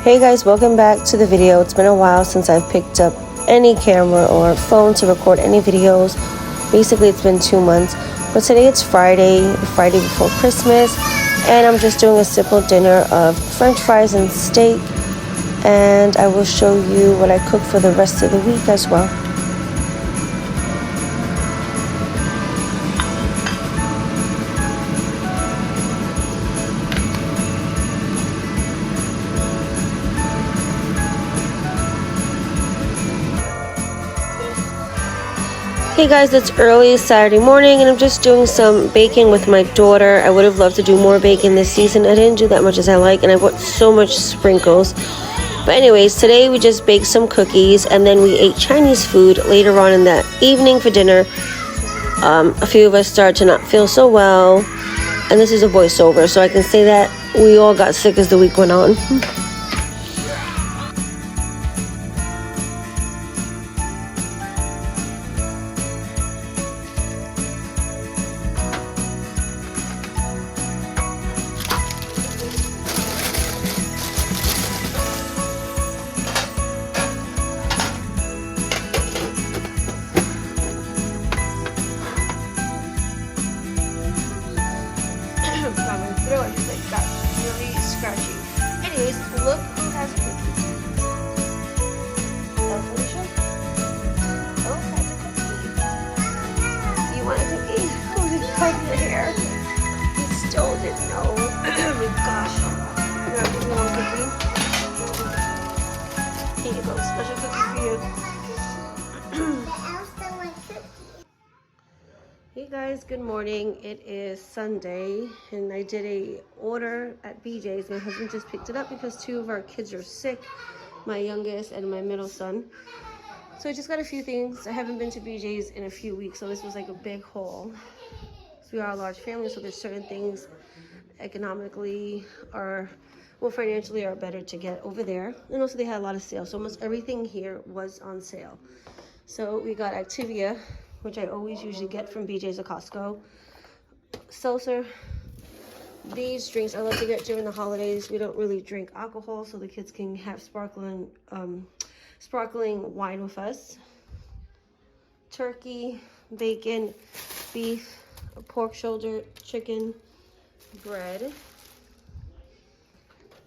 Hey guys, welcome back to the video. It's been a while since I've picked up any camera or phone to record any videos. Basically, it's been 2 months. But today it's Friday, the Friday before Christmas, and I'm just doing a simple dinner of French fries and steak. And I will show you what I cook for the rest of the week as well. Hey guys, it's early Saturday morning and I'm just doing some baking with my daughter. I would have loved to do more baking this season. I didn't do that much as I like, and I bought so much sprinkles. But anyways, today we just baked some cookies and then we ate Chinese food later on in the evening for dinner. A few of us started to not feel so well, and this is a voiceover, so I can say that we all got sick as the week went on. I just like got really scratchy. Anyways, look who has a cookie. Felicia? Oh, has a cookie. You want a cookie? Oh, you cut your hair. You still didn't know. Oh my gosh. You want to give me one cookie? Here you go. Special cookie for you. Hey guys, good morning. It is Sunday and I did a order at BJ's. My husband just picked it up because 2 of our kids are sick, my youngest and my middle son. So I just got a few things. I haven't been to BJ's in a few weeks, so this was like a big haul. So we are a large family, so there's certain things economically or financially are better to get over there. And also they had a lot of sales, so almost everything here was on sale. So we got Activia, which I always usually get from BJ's or Costco. Seltzer. These drinks I love to get during the holidays. We don't really drink alcohol, so the kids can have sparkling wine with us. Turkey, bacon, beef, pork shoulder, chicken, bread,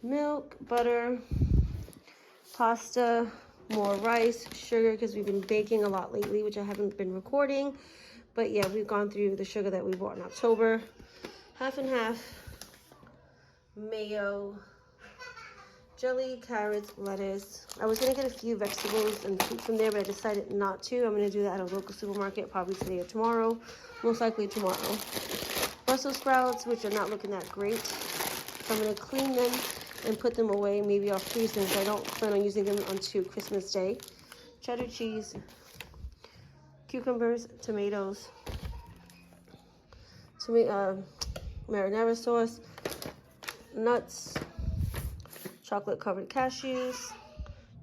milk, butter, pasta, more rice, sugar, because we've been baking a lot lately, which I haven't been recording. But yeah, we've gone through the sugar that we bought in October. Half and half. Mayo, jelly, carrots, lettuce. I was going to get a few vegetables and fruit from there, but I decided not to. I'm going to do that at a local supermarket probably today or tomorrow. Most likely tomorrow. Brussels sprouts, which are not looking that great. So I'm going to clean them and put them away. Maybe I'll freeze them because I don't plan on using them until Christmas Day. Cheddar cheese, cucumbers, tomatoes, marinara sauce, nuts, chocolate covered cashews,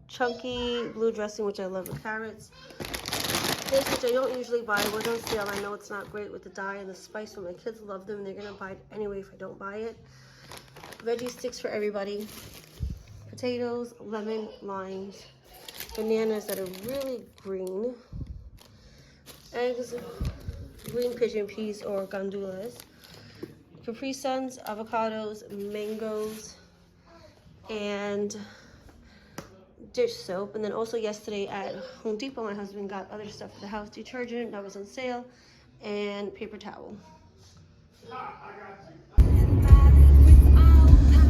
chunky blue dressing, which I love with carrots. This, which I don't usually buy, was on sale. I know it's not great with the dye and the spice, but my kids love them. They're gonna buy it anyway if I don't buy it. Veggie sticks for everybody. Potatoes, lemon, limes, bananas that are really green, eggs, green pigeon peas or gandulas, Capri Suns, avocados, mangoes, and dish soap. And then also yesterday at Home Depot, my husband got other stuff for the house, detergent that was on sale, and paper towel.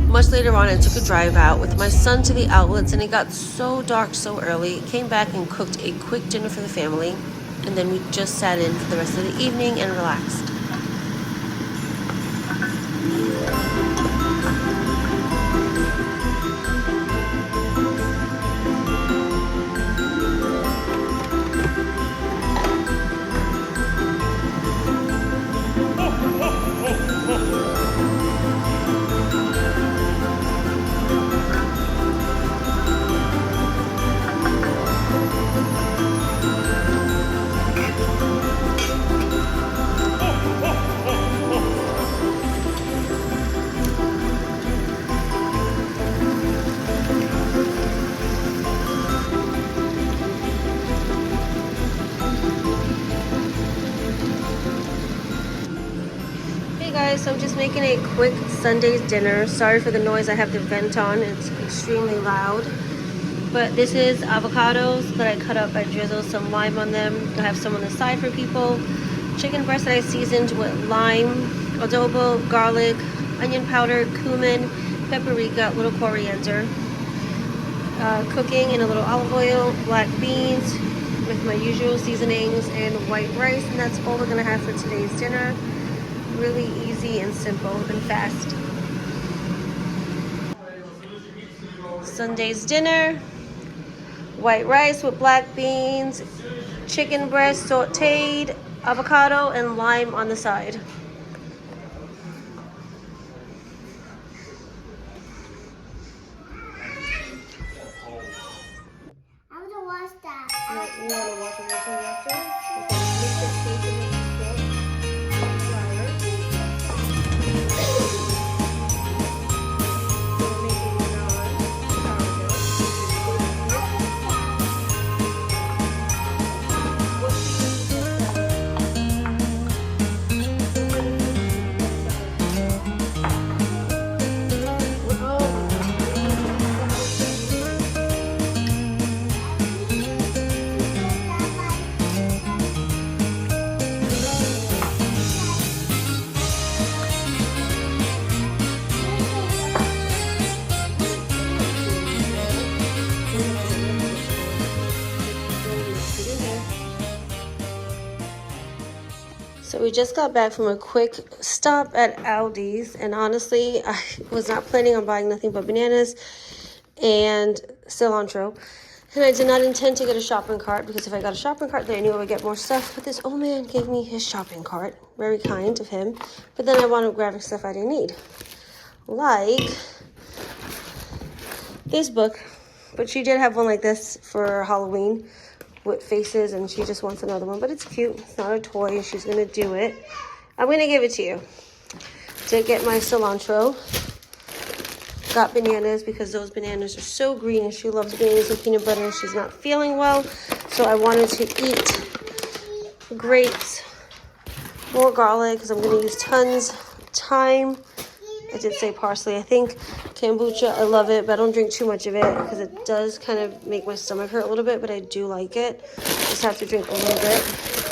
Much later on, I took a drive out with my son to the outlets, and it got so dark so early. Came back and cooked a quick dinner for the family, and then we just sat in for the rest of the evening and relaxed. guys, so I'm just making a quick Sunday dinner. Sorry for the noise, I have the vent on, it's extremely loud. But this is avocados that I cut up. I drizzled some lime on them. I have some on the side for people. Chicken breast that I seasoned with lime, adobo, garlic, onion powder, cumin, paprika, little coriander. Cooking in a little olive oil, black beans with my usual seasonings, and white rice. And that's all we're gonna have for today's dinner. Really easy and simple and fast. Sunday's dinner: white rice with black beans, chicken breast sauteed, avocado, and lime on the side. I want to watch that. You want to watch a movie after? Okay, mix it, taste it, mix it, flour. So we're making non-sourdough. What do you use this So we just got back from a quick stop at Aldi's, and honestly, I was not planning on buying nothing but bananas and cilantro. And I did not intend to get a shopping cart, because if I got a shopping cart, then I knew I would get more stuff. But this old man gave me his shopping cart. Very kind of him. But then I wound up grabbing stuff I didn't need. Like this book. But she did have one like this for Halloween with faces, and she just wants another one. But it's cute. It's not a toy. She's going to do it. I'm going to give it to you. Did get my cilantro. Got bananas because those bananas are so green, and she loves bananas and peanut butter. She's not feeling well, so I wanted to eat grapes, more garlic because I'm going to use tons of thyme. I did say parsley. I think kombucha, I love it, but I don't drink too much of it because it does kind of make my stomach hurt a little bit, but I do like it. Just have to drink a little bit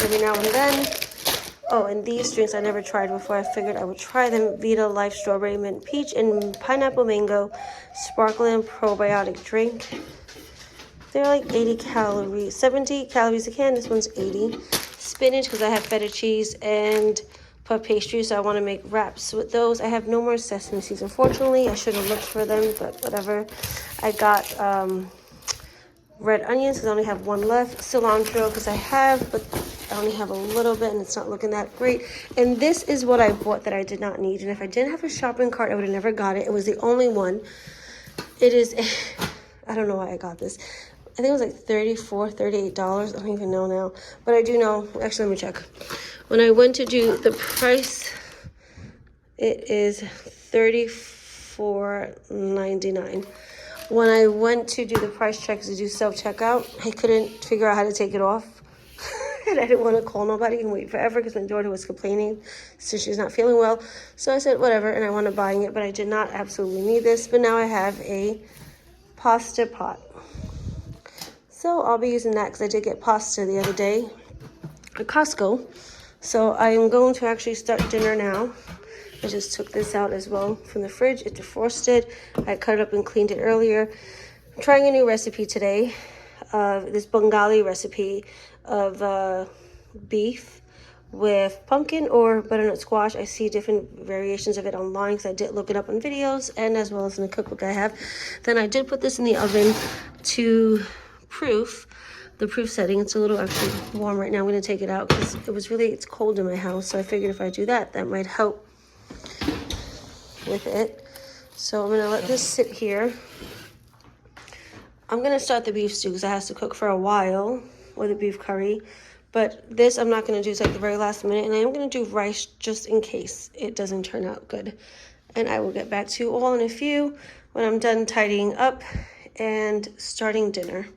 every now and then. Oh, and these drinks I never tried before. I figured I would try them. Vita Life Strawberry Mint Peach and Pineapple Mango Sparkling Probiotic Drink. They're like 80 calories, 70 calories a can. This one's 80. Spinach, because I have feta cheese and puff pastry, so I want to make wraps with those. I have no more sesame seeds, unfortunately. I should have looked for them, but whatever. I got red onions, because I only have one left. Cilantro, because I have, but I only have a little bit, and it's not looking that great. And this is what I bought that I did not need. And if I didn't have a shopping cart, I would have never got it. It was the only one. It is, I don't know why I got this. I think it was like $34, $38. I don't even know now. But I do know, actually, let me check. When I went to do the price, it is $34.99. When I went to do the price checks to do self-checkout, I couldn't figure out how to take it off. And I didn't want to call nobody and wait forever because my daughter was complaining since she's not feeling well. So I said, whatever, and I wound up buying it, but I did not absolutely need this. But now I have a pasta pot. So I'll be using that because I did get pasta the other day at Costco. So I am going to actually start dinner now. I just took this out as well from the fridge. It defrosted. I cut it up and cleaned it earlier. I'm trying a new recipe today. This Bengali recipe of beef with pumpkin or butternut squash. I see different variations of it online because I did look it up on videos and as well as in the cookbook I have. Then I did put this in the oven to the proof setting. It's a little actually warm right now. I'm going to take it out because it's cold in my house. So I figured if I do that, that might help with it. So I'm going to let this sit here. I'm going to start the beef stew because it has to cook for a while, or the beef curry. But this I'm not going to do till like the very last minute. And I am going to do rice just in case it doesn't turn out good. And I will get back to you all in a few when I'm done tidying up and starting dinner.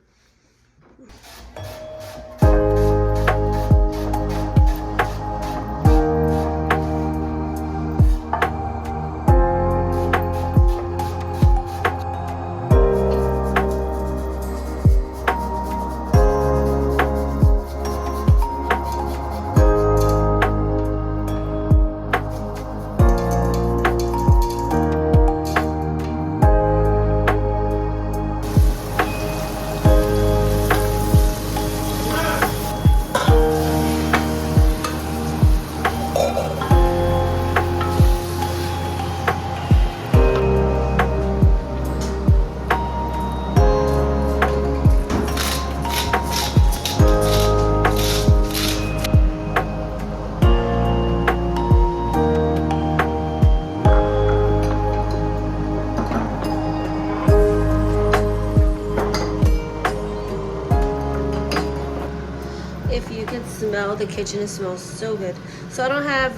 could smell the kitchen. It smells so good. So I don't have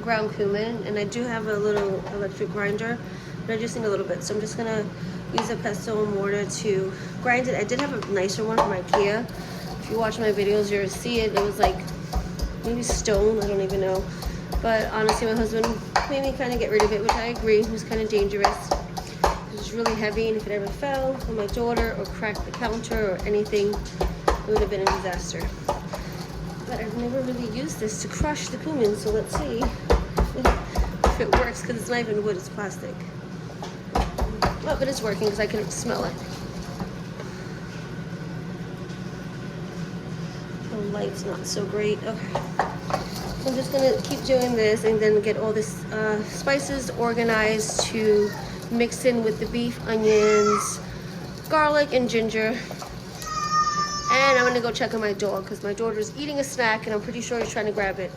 ground cumin, and I do have a little electric grinder, but I just need a little bit. So I'm just gonna use a pestle and mortar to grind it. I did have a nicer one from IKEA. If you watch my videos, you'll see it. It was like maybe stone, I don't even know. But honestly, my husband made me kind of get rid of it, which I agree. It was kind of dangerous. It was really heavy, and if it ever fell on my daughter or cracked the counter or anything, it would have been a disaster. But I've never really used this to crush the cumin, so let's see if it works, because it's not even wood, it's plastic. Oh, but it's working because I can smell it. The light's not so great. Okay. So I'm just gonna keep doing this and then get all this spices organized to mix in with the beef, onions, garlic, and ginger. And I'm gonna go check on my dog because my daughter's eating a snack and I'm pretty sure he's trying to grab it.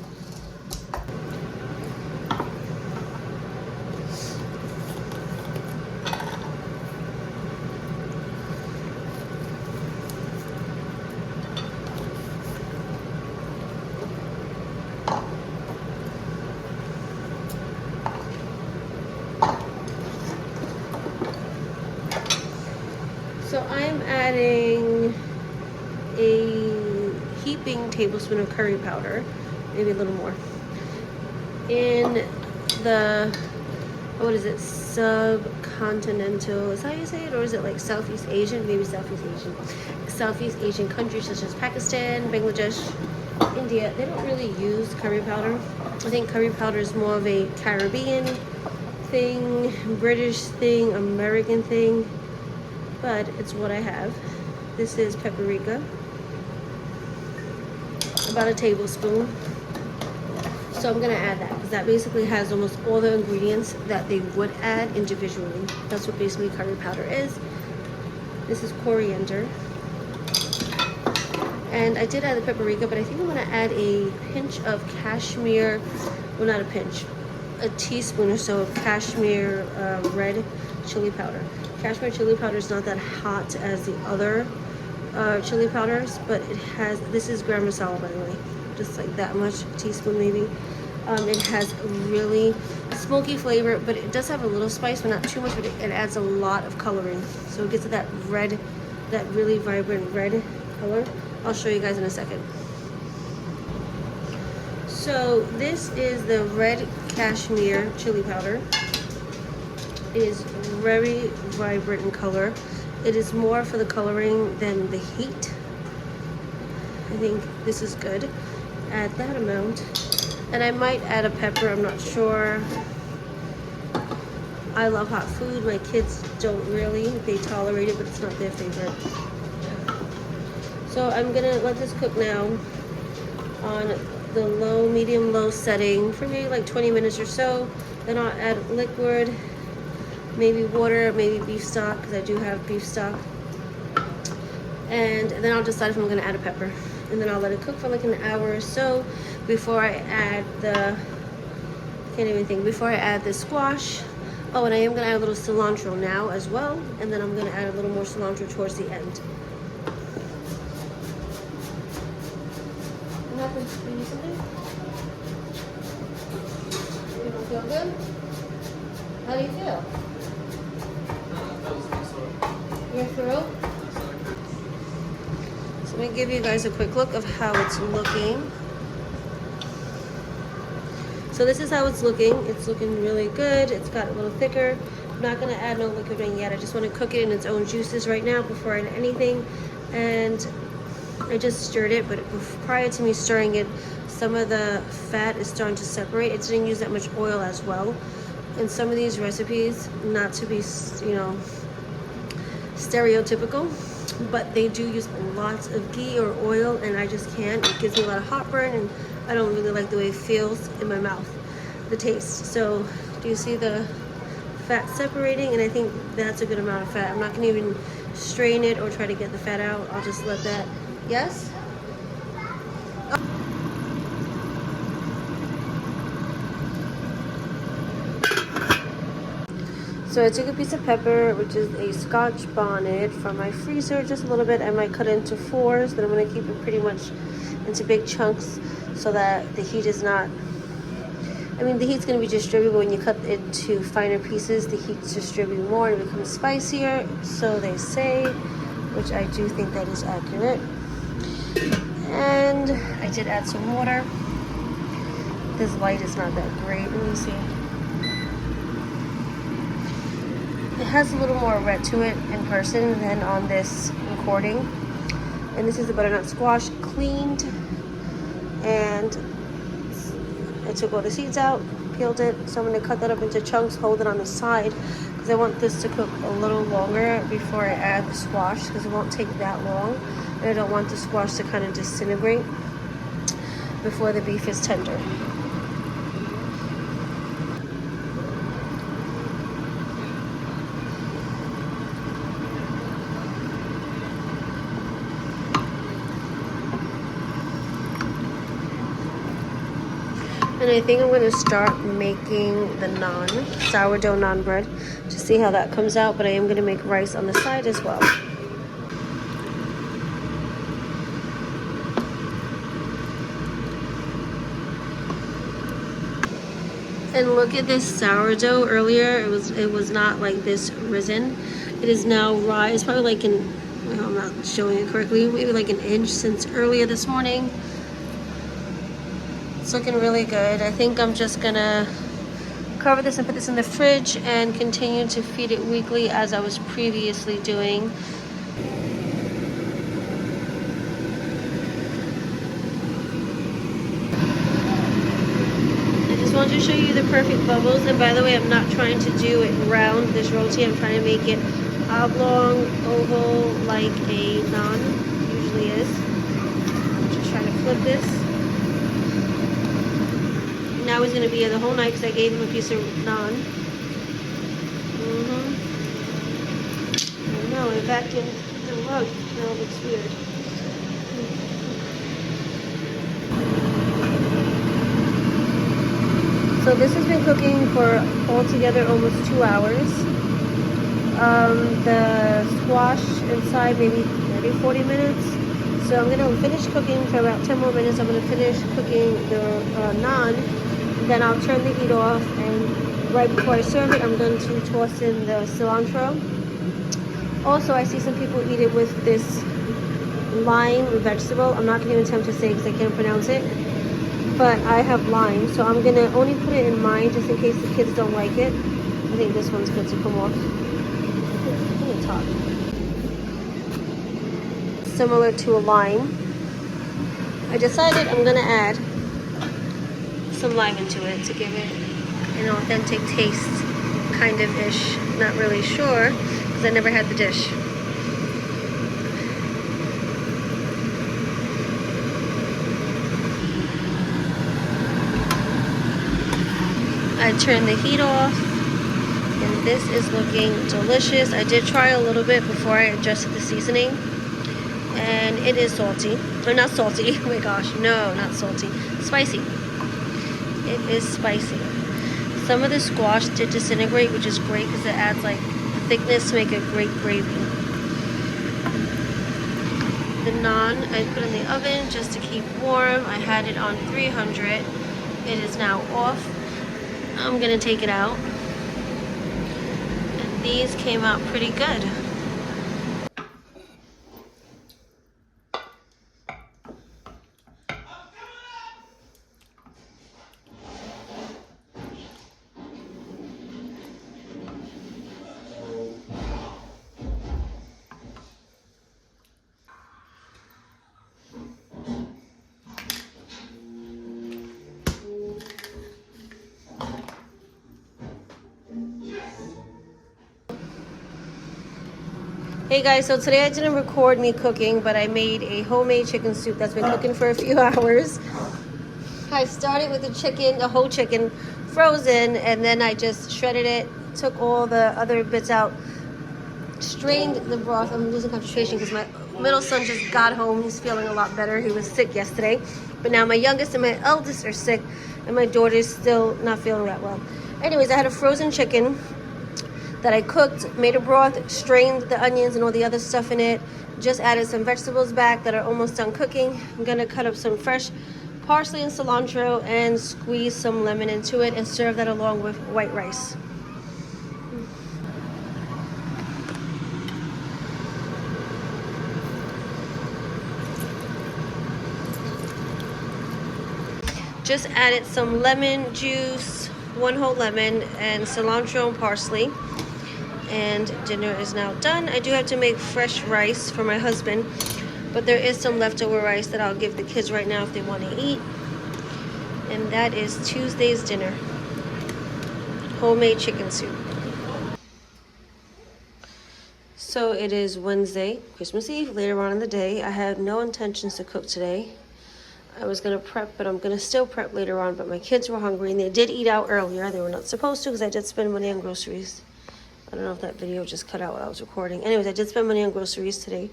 So I'm adding a heaping tablespoon of curry powder, maybe a little more, in the, what is it, subcontinental, is that how you say it, or is it like Southeast Asian, maybe Southeast Asian countries such as Pakistan, Bangladesh, India. They don't really use curry powder. I think curry powder is more of a Caribbean thing, British thing, American thing, but it's what I have. This is paprika, about a tablespoon. So I'm gonna add that because that basically has almost all the ingredients that they would add individually. That's what basically curry powder is. This is coriander. And I did add the paprika, but I think I'm gonna add a pinch of cashmere, well, not a pinch, a teaspoon or so of cashmere red chili powder. Cashmere chili powder is not that hot as the other chili powders, but it has, this is garam masala, by the way, just like that much, a teaspoon maybe. It has a really smoky flavor, but it does have a little spice, but not too much, but it adds a lot of coloring. So it gets that red, that really vibrant red color. I'll show you guys in a second. So this is the red cashmere chili powder. It is very vibrant in color. It is more for the coloring than the heat. I think this is good. Add that amount. And I might add a pepper, I'm not sure. I love hot food. My kids don't really. They tolerate it, but it's not their favorite. So I'm gonna let this cook now on the low, medium, low setting for maybe like 20 minutes or so. Then I'll add liquid, maybe water, maybe beef stock, because I do have beef stock. And then I'll decide if I'm gonna add a pepper. And then I'll let it cook for like an hour or so before I add the, can't even think, before I add the squash. Oh, and I am gonna add a little cilantro now as well. And then I'm gonna add a little more cilantro towards the end. What happened? You need something? You don't feel good? How do you feel? Your throat? So let me give you guys a quick look of how it's looking. So this is how it's looking. It's looking really good. It's got a little thicker. I'm not gonna add no liquid in yet. I just wanna cook it in its own juices right now before I add anything. And I just stirred it, but prior to me stirring it, some of the fat is starting to separate. It didn't use that much oil as well. In some of these recipes, not to be, you know, stereotypical, but they do use lots of ghee or oil, and I just can't. It gives me a lot of heartburn, and I don't really like the way it feels in my mouth, the taste. So do you see the fat separating? And I think that's a good amount of fat. I'm not gonna even strain it or try to get the fat out. I'll just let that, yes? So I took a piece of pepper, which is a Scotch bonnet, from my freezer, just a little bit. I might cut it into fours, then I'm going to keep it pretty much into big chunks so that the heat is not, I mean, the heat's going to be distributed. When you cut it into finer pieces, the heat's distributed more and it becomes spicier, so they say, which I do think that is accurate. And I did add some water. This light is not that great. Let me see. It has a little more red to it in person than on this recording. And this is the butternut squash, cleaned, and I took all the seeds out, peeled it. So I'm going to cut that up into chunks, hold it on the side, because I want this to cook a little longer before I add the squash, because it won't take that long. And I don't want the squash to kind of disintegrate before the beef is tender. And I think I'm going to start making the naan, sourdough naan bread, to see how that comes out. But I am going to make rice on the side as well. And look at this sourdough. Earlier it was not like this risen. It is now rise. It's probably like I'm not showing it correctly, maybe like an inch since earlier this morning. It's looking really good. I think I'm just gonna cover this and put this in the fridge and continue to feed it weekly as I was previously doing. I just wanted to show you the perfect bubbles. And by the way, I'm not trying to do it round, this roti. I'm trying to make it oblong, oval, like a naan usually is. I'm just trying to flip this. Now he's going to be here the whole night because I gave him a piece of naan. I know, I vacuumed the rug. Now it looks weird. So this has been cooking for altogether almost 2 hours. The squash inside maybe 40 minutes. So I'm going to finish cooking for about 10 more minutes. I'm going to finish cooking the naan. Then I'll turn the heat off, and right before I serve it, I'm going to toss in the cilantro. Also, I see some people eat it with this lime vegetable. I'm not going to attempt to say it because I can't pronounce it. But I have lime, so I'm going to only put it in mine just in case the kids don't like it. I think this one's good to come off. Look at the top. Similar to a lime. I decided I'm going to add some lime into it to give it an authentic taste, kind of ish. Not really sure because I never had the dish. I turned the heat off, and this is looking delicious. I did try a little bit before I adjusted the seasoning, and it is salty. Or not salty. Oh my gosh, no, not salty. Spicy. It is spicy. Some of the squash did disintegrate, which is great because it adds like thickness to make a great gravy. The naan I put in the oven just to keep warm. I had it on 300. It is now off. I'm gonna take it out. And these came out pretty good. Hey guys, so today I didn't record me cooking, but I made a homemade chicken soup that's been cooking for a few hours. I started with the chicken, the whole chicken, frozen, and then I just shredded it, took all the other bits out, strained the broth. I'm losing concentration because my middle son just got home. He's feeling a lot better. He was sick yesterday, but now my youngest and my eldest are sick, and my daughter's still not feeling that well. Anyways, I had a frozen chicken that I cooked, made a broth, strained the onions and all the other stuff in it. Just added some vegetables back that are almost done cooking. I'm gonna cut up some fresh parsley and cilantro and squeeze some lemon into it and serve that along with white rice. Just added some lemon juice, 1 whole lemon, and cilantro and parsley. And dinner is now done. I do have to make fresh rice for my husband, but there is some leftover rice that I'll give the kids right now if they want to eat. And that is Tuesday's dinner. Homemade chicken soup. So it is Wednesday, Christmas Eve, later on in the day. I have no intentions to cook today. I was going to prep, but I'm going to still prep later on. But my kids were hungry, and they did eat out earlier. They were not supposed to because I did spend money on groceries. I don't know if that video just cut out while I was recording. Anyways, I did spend money on groceries today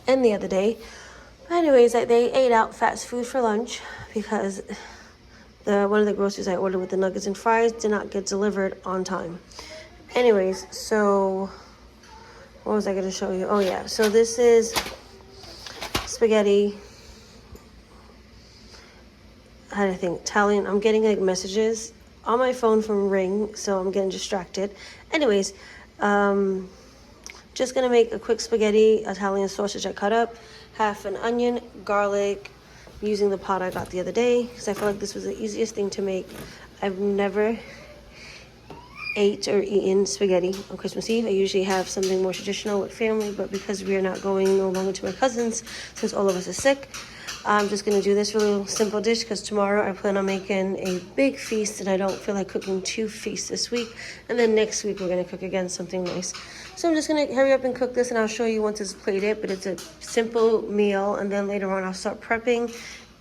and the other day. Anyways, they ate out fast food for lunch because one of the groceries I ordered with the nuggets and fries did not get delivered on time. Anyways, so what was I going to show you? Oh, yeah. So this is spaghetti. How do I think? Italian. I'm getting like messages on my phone from Ring, so I'm getting distracted. Anyways, just gonna make a quick spaghetti Italian sausage I cut up, half an onion, garlic, using the pot I got the other day because I feel like this was the easiest thing to make. I've never ate or eaten spaghetti on Christmas Eve. I usually have something more traditional with family, but because we are not going no longer to my cousins since all of us are sick, I'm just going to do this really simple dish because tomorrow I plan on making a big feast and I don't feel like cooking 2 feasts this week. And then next week we're going to cook again something nice. So I'm just going to hurry up and cook this and I'll show you once it's plated. But it's a simple meal, and then later on I'll start prepping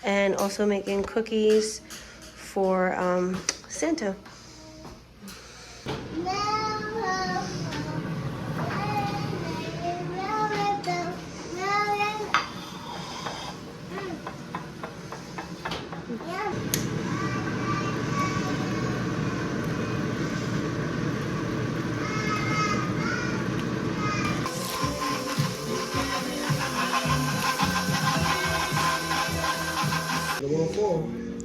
and also making cookies for Santa.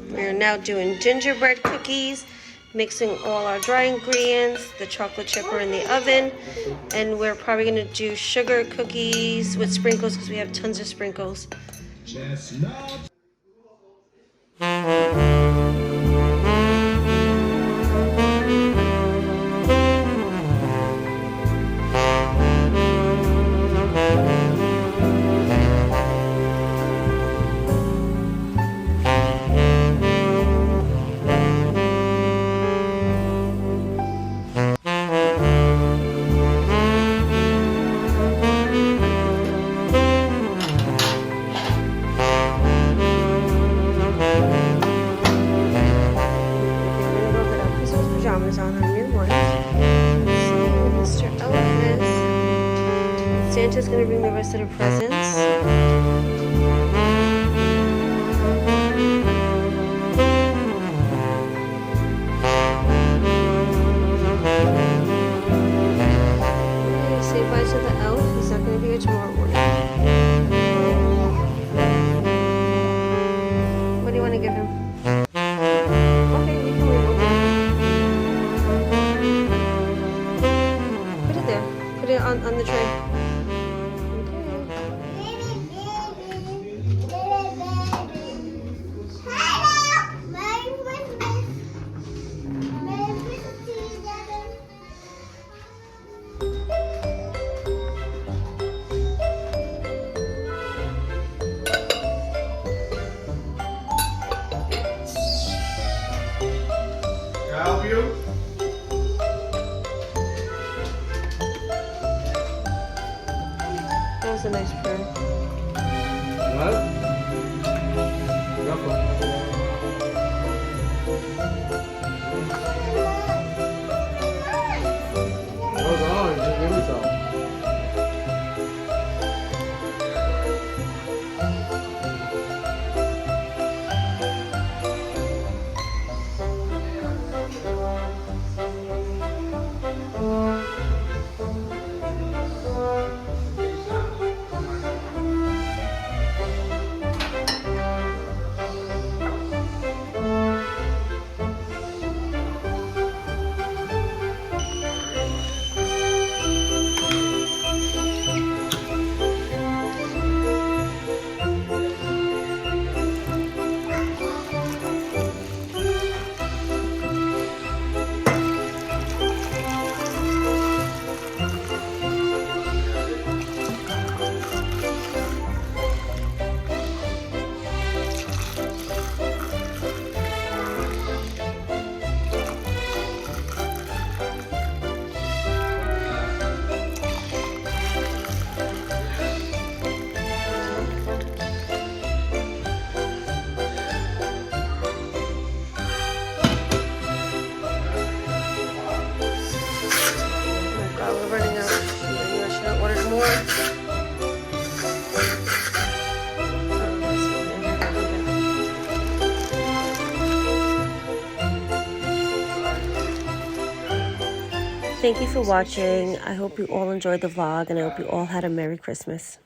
We're now doing gingerbread cookies, mixing all our dry ingredients, the chocolate chip are in the oven, and we're probably going to do sugar cookies with sprinkles because we have tons of sprinkles. Chestnut. Santa's gonna bring the rest of the presents. Say bye to the elf. He's not gonna be here tomorrow morning. What do you want to give him? Okay, we can leave it. Put it there. Put it on the tray. That was a nice prayer. What? Hold on, just give me some. Thank you for watching. I hope you all enjoyed the vlog, and I hope you all had a Merry Christmas.